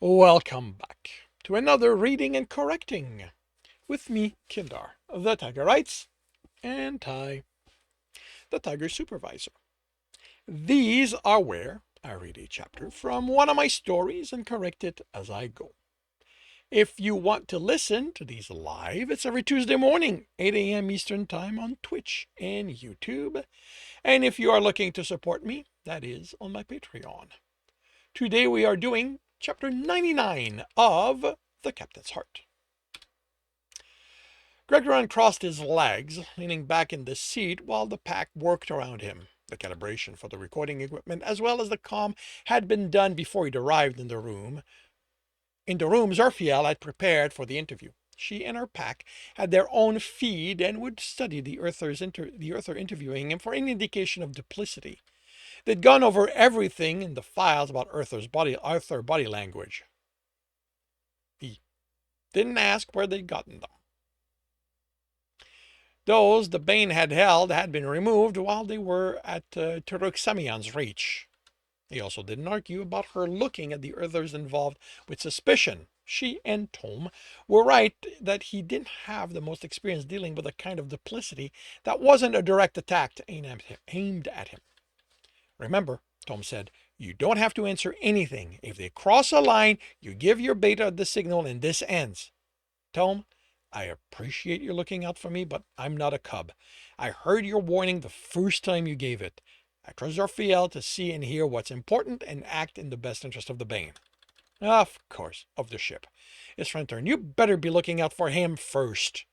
Welcome back to another reading and correcting with me, Kindar, the Tiger Writes, and Ty, the Tiger Supervisor. These are where I read a chapter from one of my stories and correct it as I go. If you want to listen to these live, it's every Tuesday morning, 8 a.m. Eastern Time on Twitch and YouTube. And if you are looking to support me, that is on my Patreon. Today we are doing chapter 99 of The Captain's Heart. Gralgiran crossed his legs, leaning back in the seat while the pack worked around him. The calibration for the recording equipment as well as the comm had been done before he'd arrived in the room. In the room Zerfiel had prepared for the interview. She and her pack had their own feed and would study the Earther interviewing him for any indication of duplicity. They'd gone over everything in the files about Earther body language. He didn't ask where they'd gotten them. Those the Bane had held had been removed while they were at Turuxamian's reach. He also didn't argue about her looking at the Earthers involved with suspicion. She and Tom were right that he didn't have the most experience dealing with a kind of duplicity that wasn't a direct attack aimed at him. Remember, Tom said, you don't have to answer anything. If they cross a line, you give your beta the signal and this ends. Tom, I appreciate you looking out for me, but I'm not a cub. I heard your warning the first time you gave it. I trust Zerfiel to see and hear what's important and act in the best interest of the Bane. Of course, of the ship. It's friend turn. You better be looking out for him first.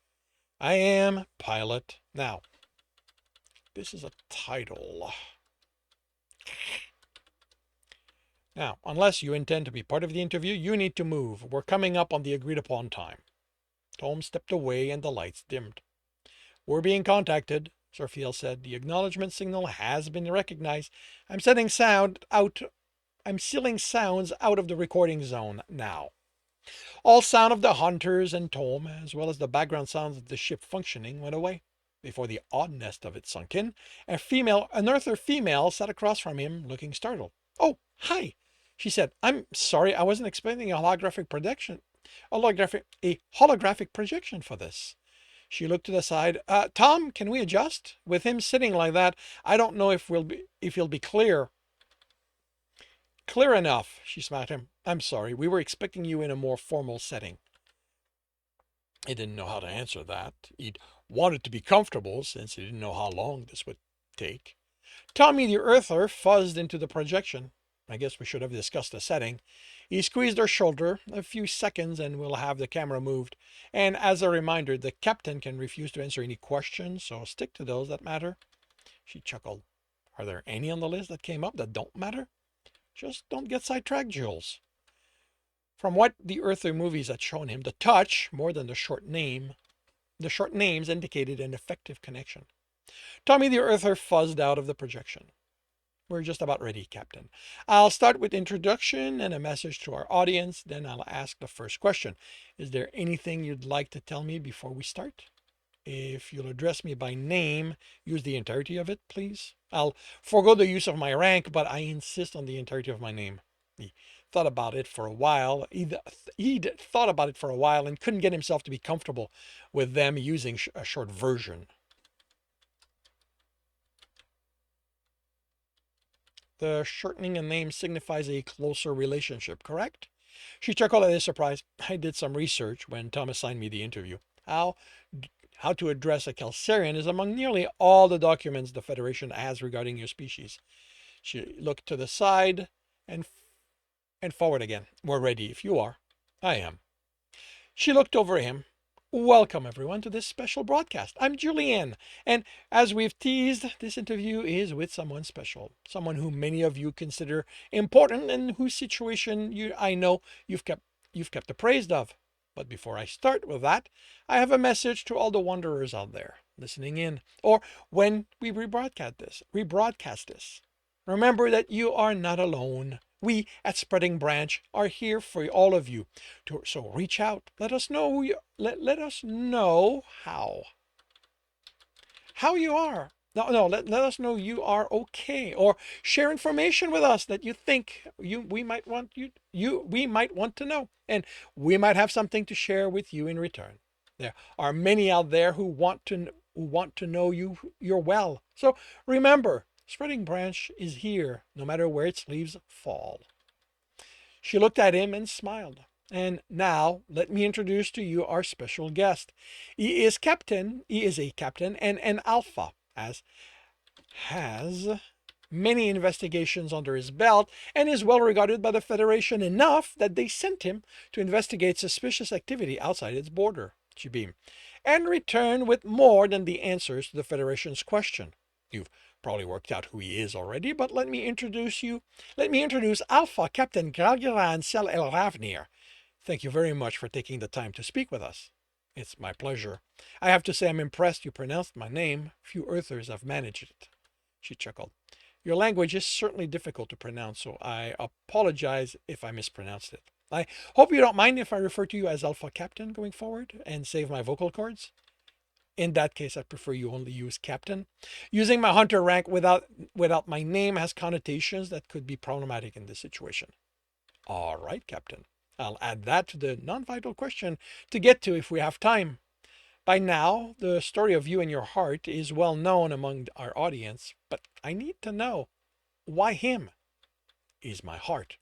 I am, pilot. Now, this is a title. Now, unless you intend to be part of the interview, you need to move. We're coming up on the agreed upon time. Tom stepped away and the lights dimmed. We're being contacted, Zerfiel said. The acknowledgement signal has been recognized. I'm sealing sounds out of the recording zone now. All sound of the hunters and Tom, as well as the background sounds of the ship functioning, went away. Before the oddness of it sunk in, an Earther female sat across from him, looking startled. Oh, hi, she said. I'm sorry, I wasn't expecting a holographic projection for this. She looked to the side. Tom, can we adjust? With him sitting like that, I don't know if he'll be clear. Clear enough, she smacked him. I'm sorry, we were expecting you in a more formal setting. He didn't know how to answer that. He'd wanted to be comfortable since he didn't know how long this would take. Tommy the Earther fuzzed into the projection. I guess we should have discussed the setting. He squeezed her shoulder. A few seconds and we'll have the camera moved. And as a reminder, the captain can refuse to answer any questions, so stick to those that matter. She chuckled. Are there any on the list that came up that don't matter? Just don't get sidetracked, Jules. From what the Earther movies had shown him, the touch, more than the short names indicated an effective connection. Tommy the Earther fuzzed out of the projection. We're just about ready, Captain. I'll start with introduction and a message to our audience, then I'll ask the first question. Is there anything you'd like to tell me before we start? If you'll address me by name, use the entirety of it, please. I'll forego the use of my rank, but I insist on the entirety of my name. He thought about it for a while. He'd thought about it for a while and couldn't get himself to be comfortable with them using a short version. The shortening a name signifies a closer relationship, correct? She chuckled at his surprise. I did some research when Tom assigned me the interview. How to address a Kelsirian is among nearly all the documents the Federation has regarding your species. She looked to the side and forward again. We're ready if you are. I am. She looked over at him. Welcome, everyone, to this special broadcast. I'm Julianne, and as we've teased, this interview is with someone special, someone who many of you consider important and whose situation I know you've kept appraised of. But before I start with that, I have a message to all the wanderers out there listening in, or when we rebroadcast this. Remember that you are not alone. We at Spreading Branch are here for all of you. So reach out. Let us know let us know how you are. No, let us know you are okay, or share information with us that you think we might want we might want to know, and we might have something to share with you in return. There are many out there who want to know you're well. So remember, Spreading Branch is here no matter where its leaves fall. She looked at him and smiled. And now let me introduce to you our special guest. He is a captain and an alpha, as has many investigations under his belt and is well regarded by the Federation enough that they sent him to investigate suspicious activity outside its border, she beamed, and return with more than the answers to the Federation's question. You've probably worked out who he is already, but let me introduce Alpha Captain Gralgiran Sel El Ravnir. Thank you very much for taking the time to speak with us. It's my pleasure. I have to say I'm impressed you pronounced my name. Few Earthers have managed it. She chuckled. Your language is certainly difficult to pronounce, so I apologize if I mispronounced it. I hope you don't mind if I refer to you as Alpha Captain going forward and save my vocal cords. In that case, I prefer you only use Captain. Using my hunter rank without my name has connotations that could be problematic in this situation. All right, Captain. I'll add that to the non-vital question to get to if we have time. By now, the story of you and your heart is well known among our audience, but I need to know, why him? He's my heart.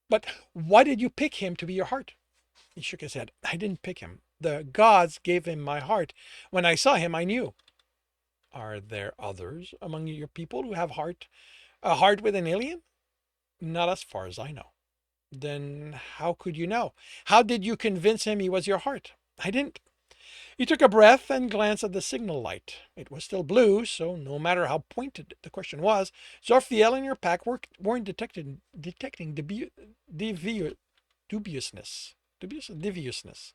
But why did you pick him to be your heart? He shook his head. I didn't pick him. The gods gave him my heart. When I saw him, I knew. Are there others among your people who have a heart with an alien? Not as far as I know. Then how could you know? How did you convince him he was your heart? I didn't. He took a breath and glanced at the signal light. It was still blue, so no matter how pointed the question was, Zorfiel and your pack weren't detecting dubiousness. Deviousness.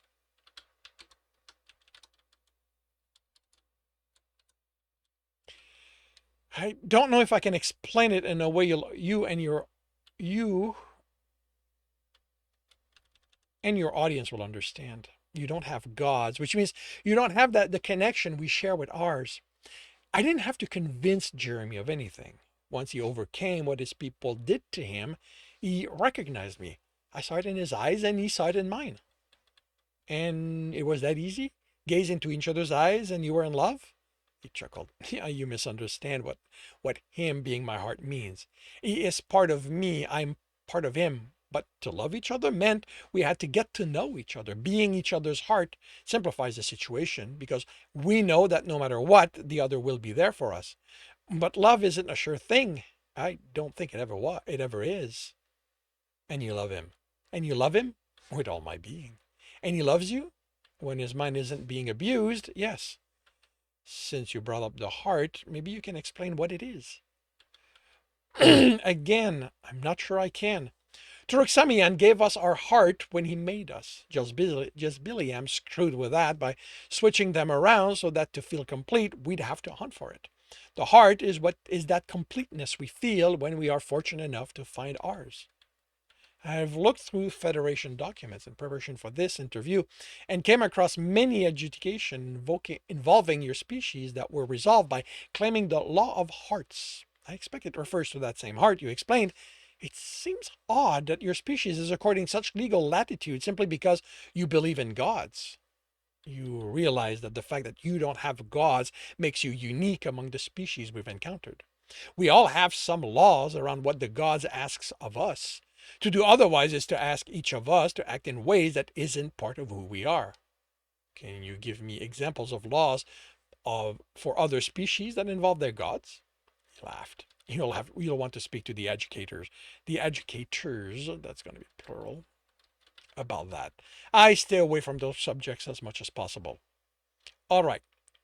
I don't know if I can explain it in a way you and your audience will understand. You don't have gods, which means you don't have the connection we share with ours. I didn't have to convince Jeremy of anything. Once he overcame what his people did to him, he recognized me. I saw it in his eyes and he saw it in mine. And it was that easy? Gaze into each other's eyes and you were in love? He chuckled. Yeah, you misunderstand what him being my heart means. He is part of me. I'm part of him. But to love each other meant we had to get to know each other. Being each other's heart simplifies the situation because we know that no matter what, the other will be there for us. But love isn't a sure thing. I don't think it ever is. And you love him. And you love him with all my being. And he loves you when his mind isn't being abused. Yes. Since you brought up the heart, maybe you can explain what it is. Again, I'm not sure I can. Turuxamian gave us our heart when he made us. Just Biliam screwed with that by switching them around so that to feel complete, we'd have to hunt for it. The heart is what is that completeness we feel when we are fortunate enough to find ours. I've looked through Federation documents in preparation for this interview and came across many adjudications involving your species that were resolved by claiming the law of hearts. I expect it refers to that same heart you explained. It seems odd that your species is according such legal latitude simply because you believe in gods. You realize that the fact that you don't have gods makes you unique among the species we've encountered. We all have some laws around what the gods asks of us. To do otherwise is to ask each of us to act in ways that isn't part of who we are. Can you give me examples of laws for other species that involve their gods? He laughed. You'll want to speak to the educators. The educators, that's going to be plural, about that. I stay away from those subjects as much as possible. All right.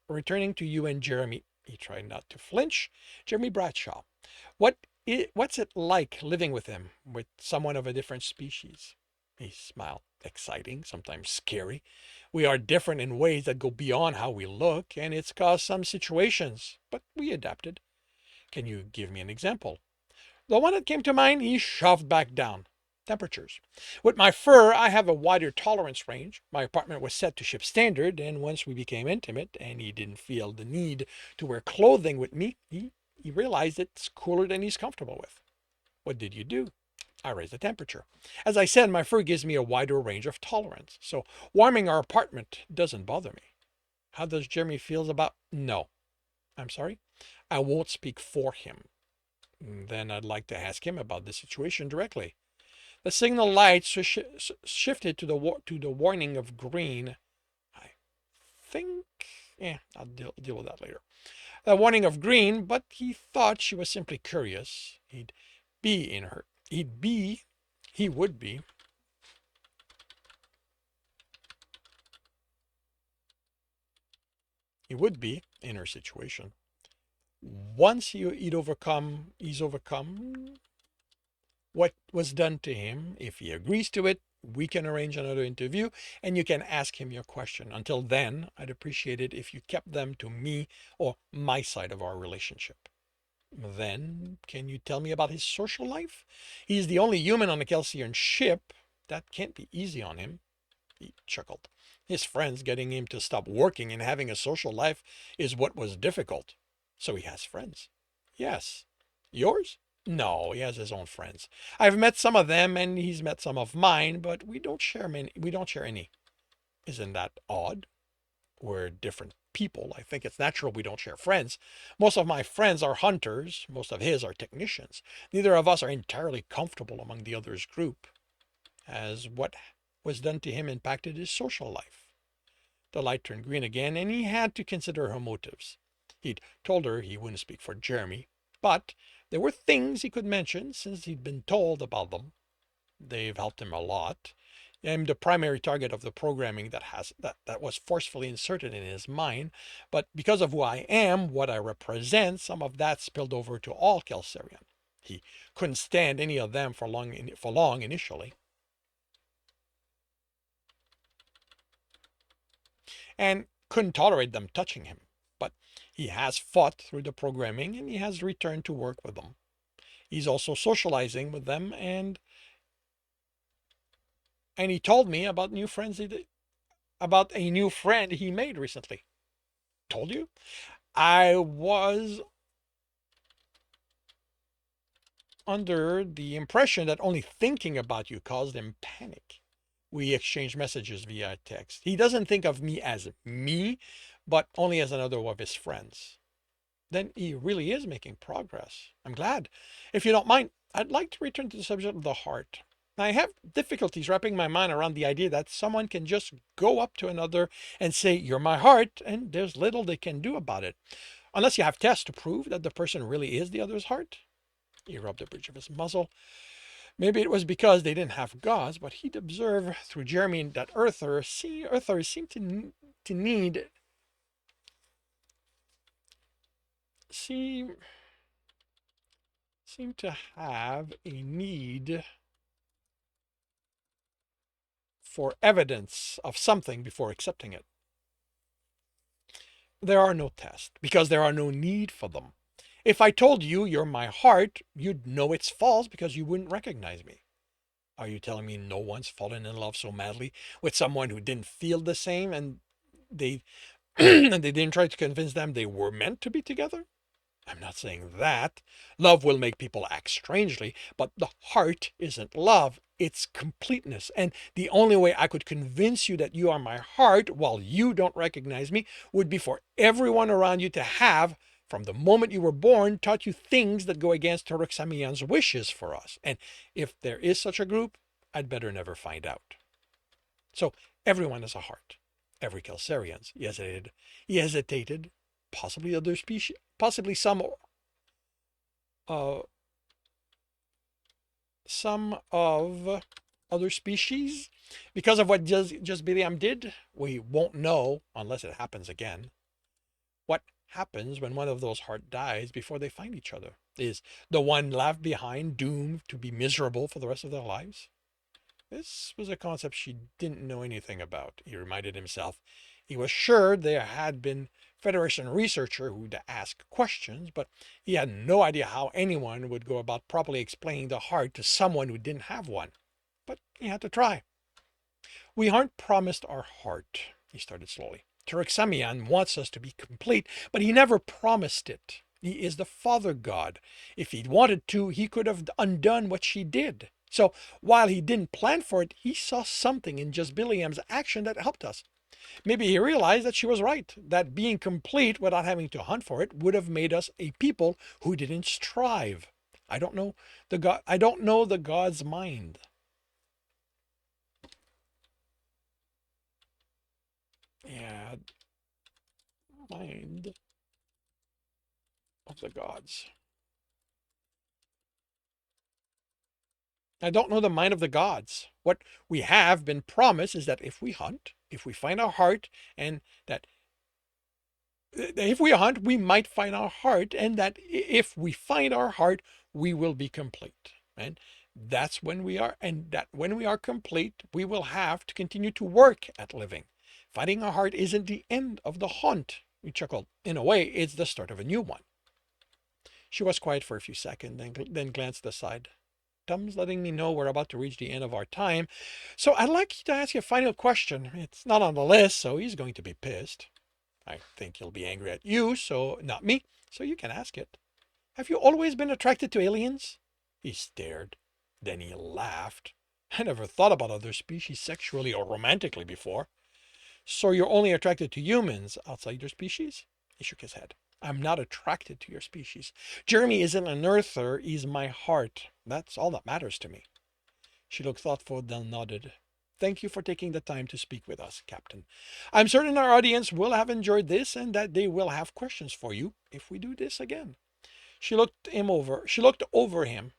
Returning to you and Jeremy. He tried not to flinch. Jeremy Bradshaw. What's it like living with him, with someone of a different species? He smiled. Exciting, sometimes scary. We are different in ways that go beyond how we look, and it's caused some situations, but we adapted. Can you give me an example? The one that came to mind, he shoved back down. Temperatures. With my fur, I have a wider tolerance range. My apartment was set to ship standard, and once we became intimate and he didn't feel the need to wear clothing with me, he realized it's cooler than he's comfortable with. What did you do? I raised the temperature. As I said, my fur gives me a wider range of tolerance, so warming our apartment doesn't bother me. How does Jeremy feels about? No. I'm sorry? I won't speak for him. Then I'd like to ask him about the situation directly. The signal lights shifted to the warning of green. I think, I'll deal with that later. The warning of green, but he thought she was simply curious. Be in her. He'd be, he would be. He would be in her situation. Once he's overcome what was done to him. If he agrees to it, we can arrange another interview and you can ask him your question. Until then, I'd appreciate it if you kept them to me or my side of our relationship. Then, can you tell me about his social life? He's the only human on the Kelsirian ship. That can't be easy on him. He chuckled. His friends getting him to stop working and having a social life is what was difficult. So he has friends. Yes. Yours? No, he has his own friends. I've met some of them and he's met some of mine, but we don't share any. Isn't that odd? We're different people. I think it's natural we don't share friends. Most of my friends are hunters. Most of his are technicians. Neither of us are entirely comfortable among the other's group. As what was done to him impacted his social life. The light turned green again, and he had to consider her motives. He'd told her he wouldn't speak for Jeremy, but there were things he could mention since he'd been told about them. They've helped him a lot. I'm the primary target of the programming that was forcefully inserted in his mind, but because of who I am, what I represent, some of that spilled over to all Kelsirian. He couldn't stand any of them for long initially. And couldn't tolerate them touching him. But he has fought through the programming and he has returned to work with them. He's also socializing with them and he told me about about a new friend he made recently. Told you? I was under the impression that only thinking about you caused him panic. We exchange messages via text. He doesn't think of me as me, but only as another of his friends. Then he really is making progress. I'm glad. If you don't mind, I'd like to return to the subject of the heart. I have difficulties wrapping my mind around the idea that someone can just go up to another and say, "You're my heart," and there's little they can do about it. Unless you have tests to prove that the person really is the other's heart. He rubbed the bridge of his muzzle. Maybe it was because they didn't have gods, but he'd observed through Jeremy that Earthers seemed to need seem to have a need for evidence of something before accepting it. There are no tests because there are no need for them. If I told you you're my heart, you'd know it's false because you wouldn't recognize me. Are you telling me no one's fallen in love so madly with someone who didn't feel the same and they and they didn't try to convince them they were meant to be together? I'm not saying that. Love will make people act strangely, but the heart isn't love. It's completeness. And the only way I could convince you that you are my heart while you don't recognize me would be for everyone around you to have, from the moment you were born, taught you things that go against Toroxamian's wishes for us. And if there is such a group, I'd better never find out. So everyone has a heart. Every Kelsarian. He hesitated. Possibly other species, possibly some of other species. Because of what just Biliam did, we won't know unless it happens again. What happens when one of those heart dies before they find each other? Is the one left behind doomed to be miserable for the rest of their lives? This was a concept she didn't know anything about, he reminded himself. He was sure there had been Federation researcher who'd ask questions, but he had no idea how anyone would go about properly explaining the heart to someone who didn't have one. but he had to try. We aren't promised our heart, he started slowly. Terexamian wants us to be complete, but he never promised it. He is the Father God. If he'd wanted to, he could have undone what she did. So while he didn't plan for it, he saw something in just Biliam's action that helped us. Maybe he realized that she was right, that being complete without having to hunt for it would have made us a people who didn't strive. I don't know the God's mind. Yeah, mind of the gods. I don't know the mind of the gods. What we have been promised is that if we hunt, if we find our heart, and that if we hunt, we might find our heart, and that if we find our heart, we will be complete. And that's when we are, and that when we are complete, we will have to continue to work at living. Finding our heart isn't the end of the hunt. We chuckled. In a way, it's the start of a new one. She was quiet for a few seconds, then glanced aside. Tom's letting me know we're about to reach the end of our time, so I'd like to ask you a final question. It's not on the list, so he's going to be pissed. I think he'll be angry at you, so not me, so you can ask it. Have you always been attracted to aliens? He stared. Then he laughed. I never thought about other species sexually or romantically before. So you're only attracted to humans outside your species? He shook his head. I'm not attracted to your species. Jeremy isn't an earther, he's my heart. That's all that matters to me. She looked thoughtful, then nodded. Thank you for taking the time to speak with us, Captain. I'm certain our audience will have enjoyed this and that they will have questions for you if we do this again. She looked over him.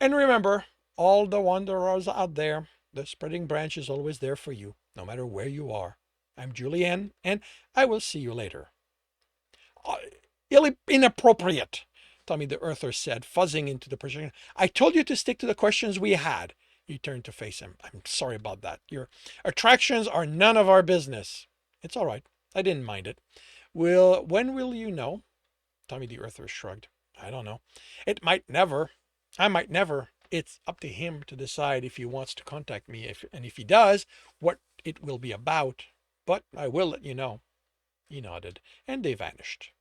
And remember, all the wanderers out there, the spreading branch is always there for you, no matter where you are. I'm Julianne, and I will see you later. Inappropriate, Tommy the Earther said, fuzzing into the projector. I told you to stick to the questions we had. He turned to face him. I'm sorry about that. Your attractions are none of our business. It's all right. I didn't mind it. When will you know? Tommy the Earther shrugged. I don't know. It might never. I might never. It's up to him to decide if he wants to contact me, and if he does, what it will be about. But I will let you know. He nodded, and they vanished.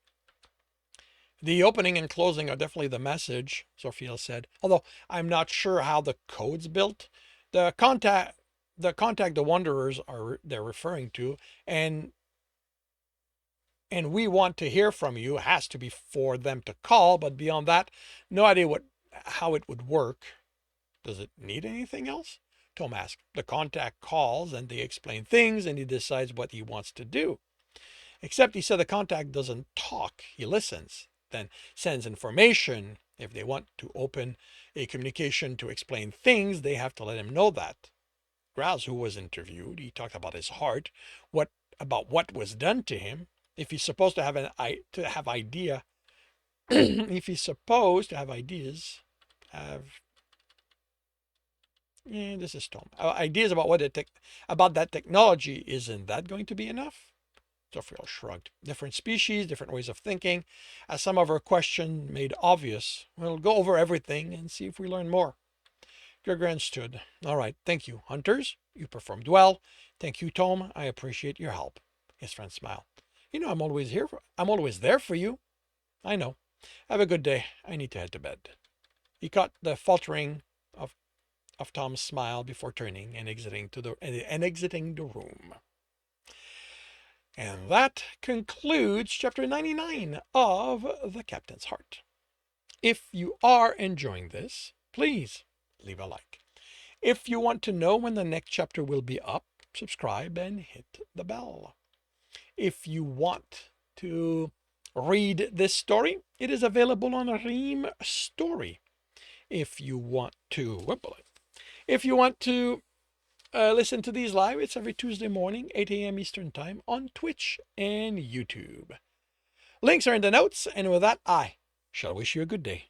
The opening and closing are definitely the message, Sophia said, although I'm not sure how the code's built. The contact the Wanderers they're referring to, and we want to hear from you has to be for them to call, but beyond that, no idea how it would work. Does it need anything else? Tom asked. The contact calls and they explain things and he decides what he wants to do. Except he said the contact doesn't talk, he listens, then sends information. If they want to open a communication to explain things, they have to let him know that. Grouse, who was interviewed, he talked about his heart, about what was done to him. If he's supposed to have idea, if he's supposed to have ideas, this is Tom. Ideas about about that technology, isn't that going to be enough? Zophiel shrugged. Different species, different ways of thinking. As some of our questions made obvious, we'll go over everything and see if we learn more. Gralgiran stood. All right, thank you. Hunters, you performed well. Thank you, Tom. I appreciate your help. His friend smiled. You know, I'm always there for you. I know. Have a good day. I need to head to bed. He caught the faltering of Tom's smile before turning and exiting the room. And that concludes chapter 99 of The Captain's Heart. If you are enjoying this, please leave a like. If you want to know when the next chapter will be up, subscribe and hit the bell. If you want to read this story, it is available on Ream Story. If you want to listen to these live, it's every Tuesday morning, 8 a.m. Eastern Time on Twitch and YouTube. Links are in the notes, and with that, I shall wish you a good day.